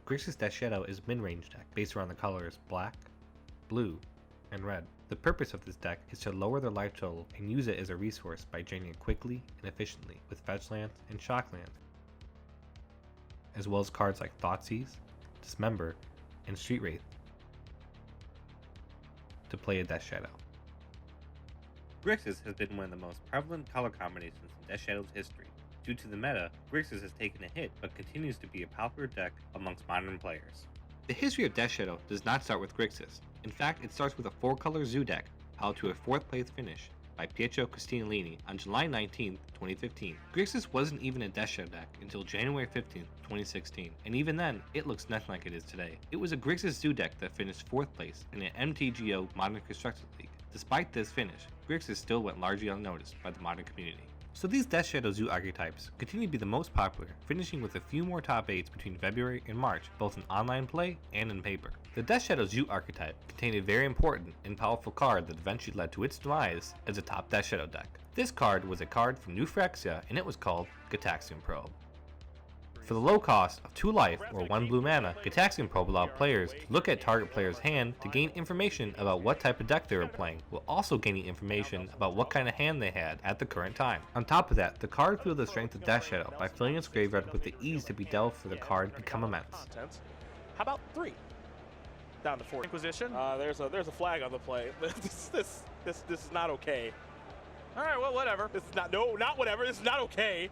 Grixis Death Shadow is a mid-range deck based around the colors black, blue, and red. The purpose of this deck is to lower their life total and use it as a resource by draining it quickly and efficiently with fetch lands and shock lands, as well as cards like Thoughtseize, Dismember, and Street Wraith to play a Death Shadow. Grixis has been one of the most prevalent color combinations in Death Shadow's history. Due to the meta, Grixis has taken a hit but continues to be a popular deck amongst modern players. The history of Death Shadow does not start with Grixis. In fact, it starts with a 4-color Zoo deck, held to a 4th place finish by Pietro Castellini on July 19, 2015. Grixis wasn't even a Death Shadow deck until January 15, 2016, and even then, it looks nothing like it is today. It was a Grixis Zoo deck that finished 4th place in an MTGO Modern Constructed League. Despite this finish, Grixis still went largely unnoticed by the modern community. So these Death Shadow Zoo archetypes continue to be the most popular, finishing with a few more top 8s between February and March, both in online play and in paper. The Death Shadow Zoo archetype contained a very important and powerful card that eventually led to its demise as a top Death Shadow deck. This card was a card from New Phyrexia, and it was called Gitaxian Probe. For the low cost of 2 life or 1 blue mana, Gitaxian Probe allowed players to look at target player's hand to gain information about what type of deck they were playing, while also gaining information about what kind of hand they had at the current time. On top of that, the card flew the strength of Death Shadow by filling its graveyard with the ease to be dealt for the card become immense. How about 3? Down to 4. Inquisition. There's a flag on the play. This is not okay. All right, well, whatever. This is not whatever. This is not okay.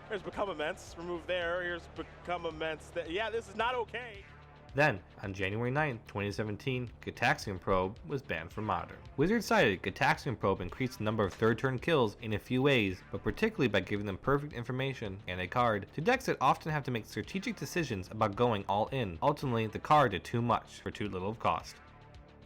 Here's Become Immense, remove there, here's Become Immense, yeah, this is not okay. Then, on January 9, 2017, Gitaxian Probe was banned from Modern. Wizards cited Gitaxian Probe increased the number of third-turn kills in a few ways, but particularly by giving them perfect information and a card to decks that often have to make strategic decisions about going all in. Ultimately, the card did too much for too little of cost.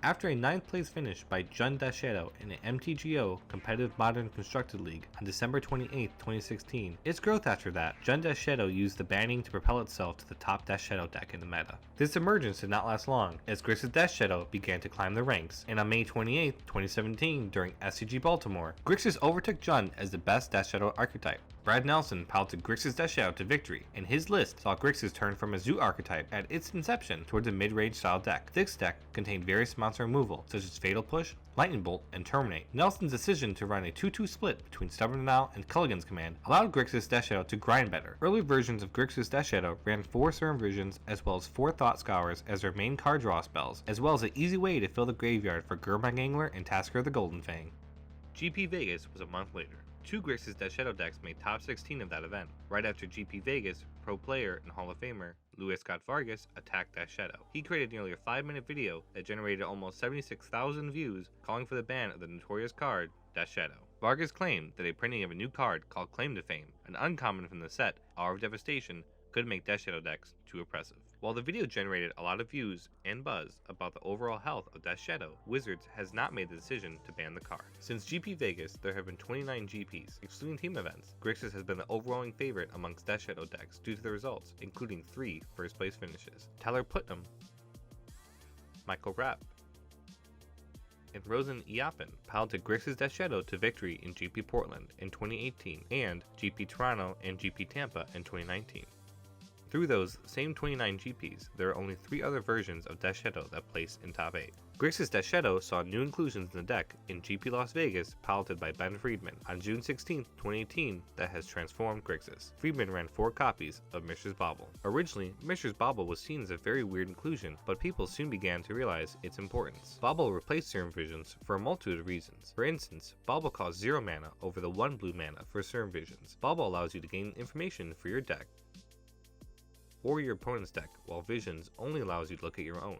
After a 9th place finish by Jund Death Shadow in an MTGO Competitive Modern Constructed League on December 28, 2016, its growth after that, Jund Death Shadow used the banning to propel itself to the top Death Shadow deck in the meta. This emergence did not last long, as Grixis Death Shadow began to climb the ranks, and on May 28, 2017, during SCG Baltimore, Grixis overtook Jund as the best Death Shadow archetype. Brad Nelson piloted Grixis Death Shadow to victory, and his list saw Grixis turn from a Zoo archetype at its inception towards a mid-range style deck. This deck contained various monster removal, such as Fatal Push, Lightning Bolt, and Terminate. Nelson's decision to run a 2-2 split between Stubborn Denial and Culligan's Command allowed Grixis Death Shadow to grind better. Early versions of Grixis Death Shadow ran 4 Serum Visions as well as 4 Thought Scours as their main card draw spells, as well as an easy way to fill the graveyard for Gurmag Angler and Tasker the Golden Fang. GP Vegas was a month later. 2 Grixis Death Shadow decks made top 16 of that event. Right after GP Vegas, pro player and Hall of Famer Luis Scott Vargas attacked Death Shadow. He created nearly a 5-minute video that generated almost 76,000 views calling for the ban of the notorious card Death Shadow. Vargas claimed that a printing of a new card called Claim to Fame, an uncommon from the set Hour of Devastation, could make Death Shadow decks too oppressive. While the video generated a lot of views and buzz about the overall health of Death Shadow, Wizards has not made the decision to ban the card. Since GP Vegas, there have been 29 GPs, excluding team events. Grixis has been the overwhelming favorite amongst Death Shadow decks due to the results, including 3 first place finishes. Tyler Putnam, Michael Rapp, and Rosen Iapin piloted Grixis Death Shadow to victory in GP Portland in 2018 and GP Toronto and GP Tampa in 2019. Through those same 29 GPs, there are only 3 other versions of Death Shadow that place in top 8. Grixis Death Shadow saw new inclusions in the deck in GP Las Vegas, piloted by Ben Friedman, on June 16, 2018, that has transformed Grixis. Friedman ran 4 copies of Mishra's Bauble. Originally, Mishra's Bauble was seen as a very weird inclusion, but people soon began to realize its importance. Bauble replaced Serum Visions for a multitude of reasons. For instance, Bauble costs 0 mana over the 1 blue mana for Serum Visions. Bauble allows you to gain information for your deck or your opponent's deck, while Visions only allows you to look at your own.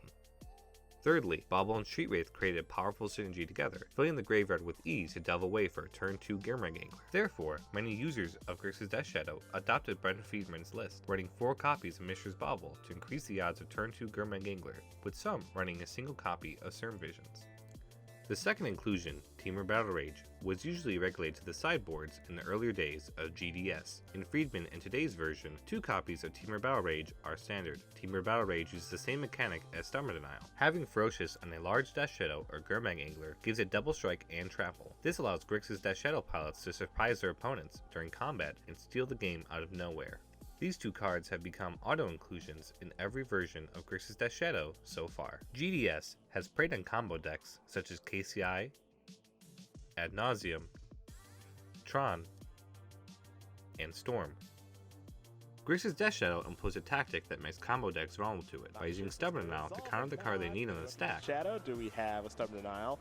Thirdly, Bauble and Street Wraith created a powerful synergy together, filling the graveyard with ease to delve away for a turn 2 Gurmag Angler. Therefore, many users of Grixis Death Shadow adopted Brendan Friedman's list, running 4 copies of Mishra's Bauble to increase the odds of turn 2 Gurmag Angler, with some running a single copy of Serum Visions. The second inclusion, Temur Battle Rage, was usually regulated to the sideboards in the earlier days of GDS. In Friedman and today's version, 2 copies of Temur Battle Rage are standard. Temur Battle Rage uses the same mechanic as Stubborn Denial. Having Ferocious on a large Death Shadow or Gurmag Angler gives it double strike and travel. This allows Grixis Death Shadow pilots to surprise their opponents during combat and steal the game out of nowhere. These two cards have become auto-inclusions in every version of Grixis Death Shadow so far. GDS has preyed on combo decks such as KCI, Ad Nauseam, Tron, and Storm. Grixis Death Shadow employs a tactic that makes combo decks vulnerable to it by using Stubborn Denial to counter the card they need on the stack. Shadow, do we have a Stubborn Denial?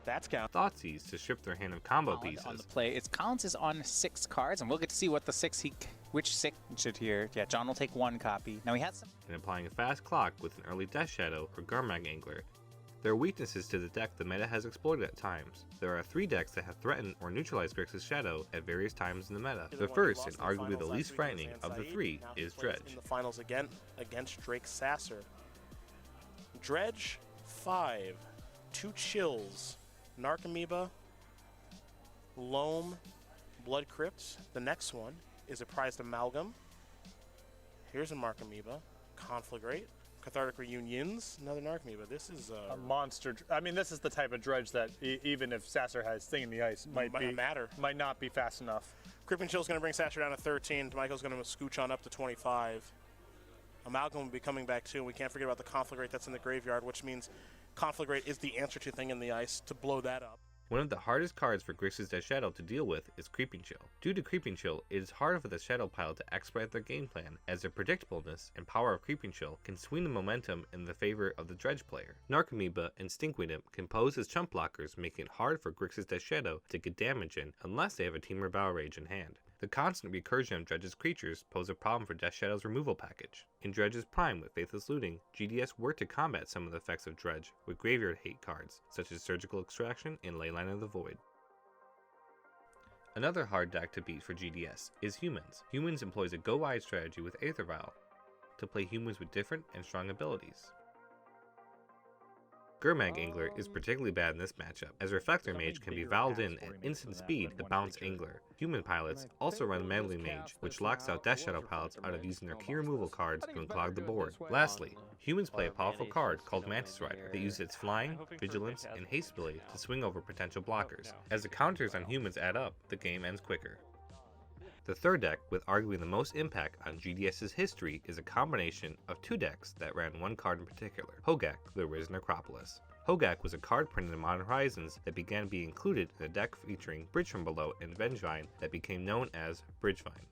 That's count. Thoughtseize to strip their hand of combo pieces. On the play, its counts is on 6 cards, and we'll get to see what the 6 which 6 should here. Yeah, John will take 1 copy. Now he has some. And applying a fast clock with an early Death Shadow or Garmag Angler. There are weaknesses to the deck the meta has exploited at times. There are 3 decks that have threatened or neutralized Grixis Shadow at various times in the meta. The first, and arguably the least frightening of the 3, is Dredge. In the finals again against Drake Sasser. Dredge, 5, 2 Chills, Narcomoeba, Loam, Blood Crypt. The next one is a Prized Amalgam. Here's a Narcomoeba, Conflagrate. Cathartic Reunions, another Narcomoeba. This is a monster. I mean, this is the type of Dredge that even if Sasser has Thing in the Ice, might not be fast enough. Crippin' Chill's going to bring Sasser down to 13. Michael's going to scooch on up to 25. Amalgam will be coming back too. We can't forget about the Conflagrate that's in the graveyard, which means Conflagrate is the answer to Thing in the Ice to blow that up. One of the hardest cards for Grixis Death Shadow to deal with is Creeping Chill. Due to Creeping Chill, it is hard for the Shadow pile to expedite their game plan, as their predictableness and power of Creeping Chill can swing the momentum in the favor of the Dredge player. Narcomoeba and Stinkweed Imp can pose as chump blockers, making it hard for Grixis Death Shadow to get damage in unless they have a Temur Battle Rage in hand. The constant recursion of Dredge's creatures pose a problem for Death Shadow's removal package. In Dredge's prime with Faithless Looting, GDS worked to combat some of the effects of Dredge with graveyard hate cards, such as Surgical Extraction and Leyline of the Void. Another hard deck to beat for GDS is Humans. Humans employs a go wide strategy with Aether Vial to play humans with different and strong abilities. Garmag Angler is particularly bad in this matchup, as Reflector Mage can be valved in at instant speed to bounce Angler. Human pilots also run Meddling Mage, which locks out Death Shadow pilots out of using their key removal cards to unclog the board. Lastly, humans play a powerful card called Mantis Rider that uses its flying, vigilance, and haste ability to swing over potential blockers. As the counters on humans add up, the game ends quicker. The third deck, with arguably the most impact on GDS's history, is a combination of 2 decks that ran 1 card in particular, Hogak, the Arisen Acropolis. Hogak was a card printed in Modern Horizons that began being included in a deck featuring Bridge from Below and Vengevine that became known as Bridgevine.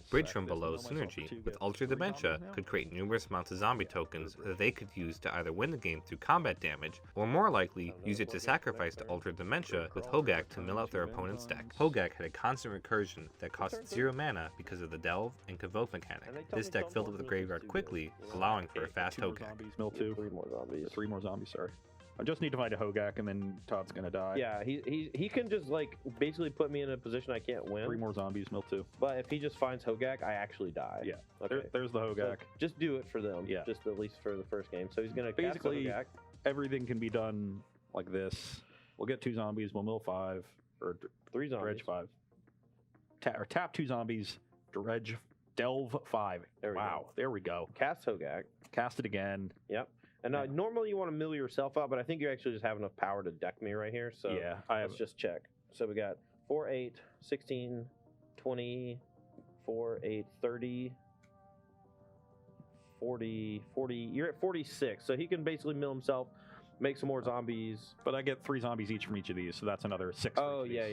Bridge from Below's synergy with Ultra Dementia could create numerous amounts of zombie tokens that they could use to either win the game through combat damage, or more likely, use it to sacrifice to Ultra Dementia with Hogak to mill out their opponent's deck. Hogak had a constant recursion that cost 0 mana because of the Delve and Convoke mechanic. This deck filled up the graveyard quickly, allowing for a fast Hogak. Mill 2. 3 more zombies. 3 more zombies, sorry. I just need to find a Hogak and then Todd's gonna die. Yeah, he can just like basically put me in a position I can't win. 3 more zombies, mill 2. But if he just finds Hogak, I actually die. Yeah. Okay. There's the Hogak. So just do it for them. Yeah. Just at least for the first game. So he's gonna basically cast Hogak. Everything can be done like this. We'll get 2 zombies. We'll mill 5 or 3 zombies. Dredge 5. Tap 2 zombies. Dredge. Delve 5. There we wow. go. There we go. Cast Hogak. Cast it again. Yep. And normally you want to mill yourself up, but I think you actually just have enough power to deck me right here. So yeah, let's just check. So we got 4, 8, 16, 20, 4, 8, 30, 40, 40. You're at 46. So he can basically mill himself, make some more zombies. But I get 3 zombies each from each of these, so that's another 6. Oh, yeah.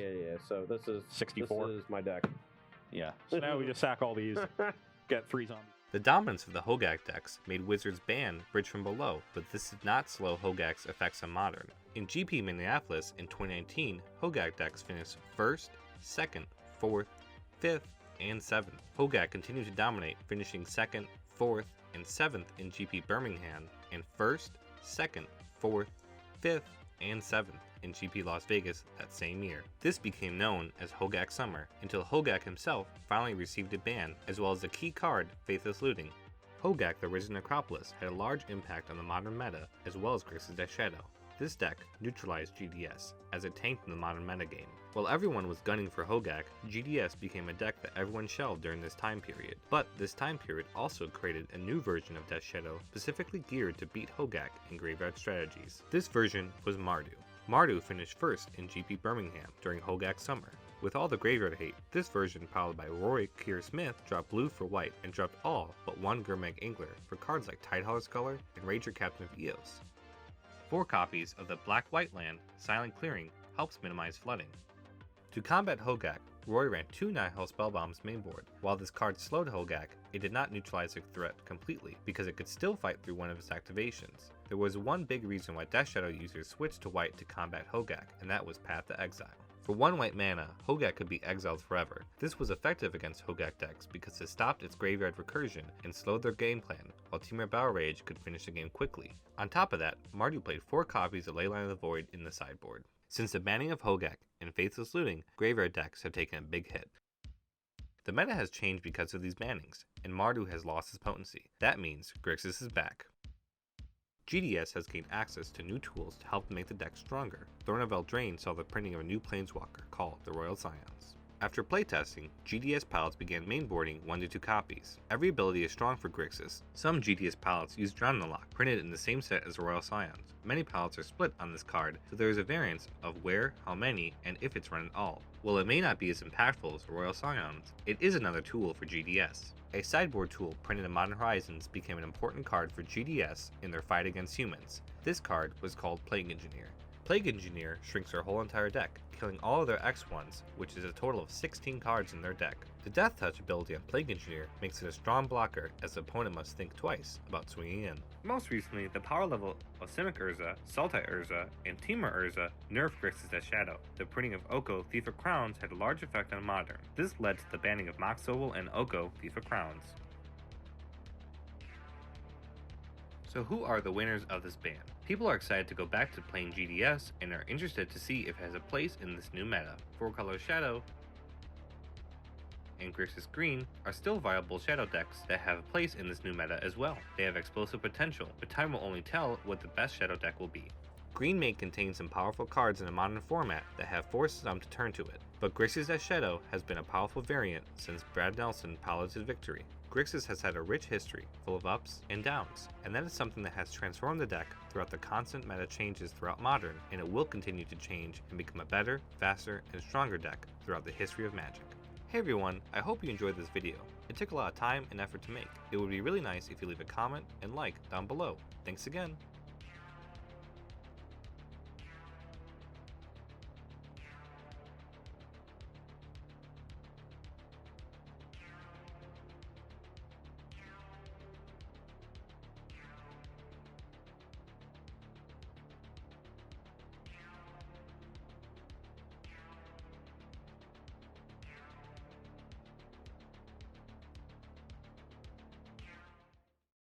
So this is 64. This is my deck. Yeah. So now we just sack all these, get 3 zombies. The dominance of the Hogak decks made Wizards ban Bridge from Below, but this did not slow Hogak's effects on Modern. In GP Minneapolis in 2019, Hogak decks finished 1st, 2nd, 4th, 5th, and 7th. Hogak continued to dominate, finishing 2nd, 4th, and 7th in GP Birmingham, and 1st, 2nd, 4th, 5th, and 7th in GP Las Vegas that same year. This became known as Hogak Summer, until Hogak himself finally received a ban, as well as the key card, Faithless Looting. Hogak, the Arisen Acropolis, had a large impact on the modern meta, as well as Grixis Death Shadow. This deck neutralized GDS, as it tanked in the modern metagame. While everyone was gunning for Hogak, GDS became a deck that everyone shelved during this time period. But this time period also created a new version of Death Shadow specifically geared to beat Hogak in graveyard strategies. This version was Mardu. Mardu finished 1st in GP Birmingham during Hogak Summer, With all the graveyard hate, this version, powered by Rory Keir Smith, dropped blue for white and dropped all but one Gurmag Angler for cards like Tidehauler Sculler and Rager Captain of Eos. 4 copies of the Black-White land, Silent Clearing, helps minimize flooding. To combat Hogak, Roy ran 2 Nihil Spellbombs mainboard. While this card slowed Hogak, it did not neutralize the threat completely, because it could still fight through one of its activations. There was one big reason why Death Shadow users switched to white to combat Hogak, and that was Path to Exile. For 1 white mana, Hogak could be exiled forever. This was effective against Hogak decks because it stopped its graveyard recursion and slowed their game plan, while Temur Battle Rage could finish the game quickly. On top of that, Mardu played 4 copies of Leyline of the Void in the sideboard. Since the banning of Hogak and Faithless Looting, graveyard decks have taken a big hit. The meta has changed because of these bannings, and Mardu has lost its potency. That means Grixis is back. GDS has gained access to new tools to help make the deck stronger. Thorn of Eldraine saw the printing of a new Planeswalker called the Royal Scions. After playtesting, GDS palettes began mainboarding 1 to 2 copies. Every ability is strong for Grixis. Some GDS palettes use Drown in the Lock, printed in the same set as Royal Scions. Many palettes are split on this card, so there is a variance of where, how many, and if it's run at all. While it may not be as impactful as Royal Scions, it is another tool for GDS. A sideboard tool printed in Modern Horizons became an important card for GDS in their fight against humans. This card was called Plague Engineer. Plague Engineer shrinks their whole entire deck, killing all of their X1s, which is a total of 16 cards in their deck. The Death Touch ability on Plague Engineer makes it a strong blocker, as the opponent must think twice about swinging in. Most recently, the power level of Simic Urza, Sultai Urza, and Temur Urza nerfed Grixis as Shadow. The printing of Oko, Thief of Crowns had a large effect on Modern. This led to the banning of Mox Oval and Oko, Thief of Crowns. So who are the winners of this ban? People are excited to go back to playing GDS and are interested to see if it has a place in this new meta. 4-color Shadow and Grixis Green are still viable Shadow decks that have a place in this new meta as well. They have explosive potential, but time will only tell what the best Shadow deck will be. Green may contain some powerful cards in a modern format that have forced some to turn to it, but Grixis as Shadow has been a powerful variant since Brad Nelson piloted Victory. Grixis has had a rich history, full of ups and downs, and that is something that has transformed the deck throughout the constant meta changes throughout Modern, and it will continue to change and become a better, faster, and stronger deck throughout the history of Magic. Hey everyone, I hope you enjoyed this video. It took a lot of time and effort to make. It would be really nice if you leave a comment and like down below. Thanks again!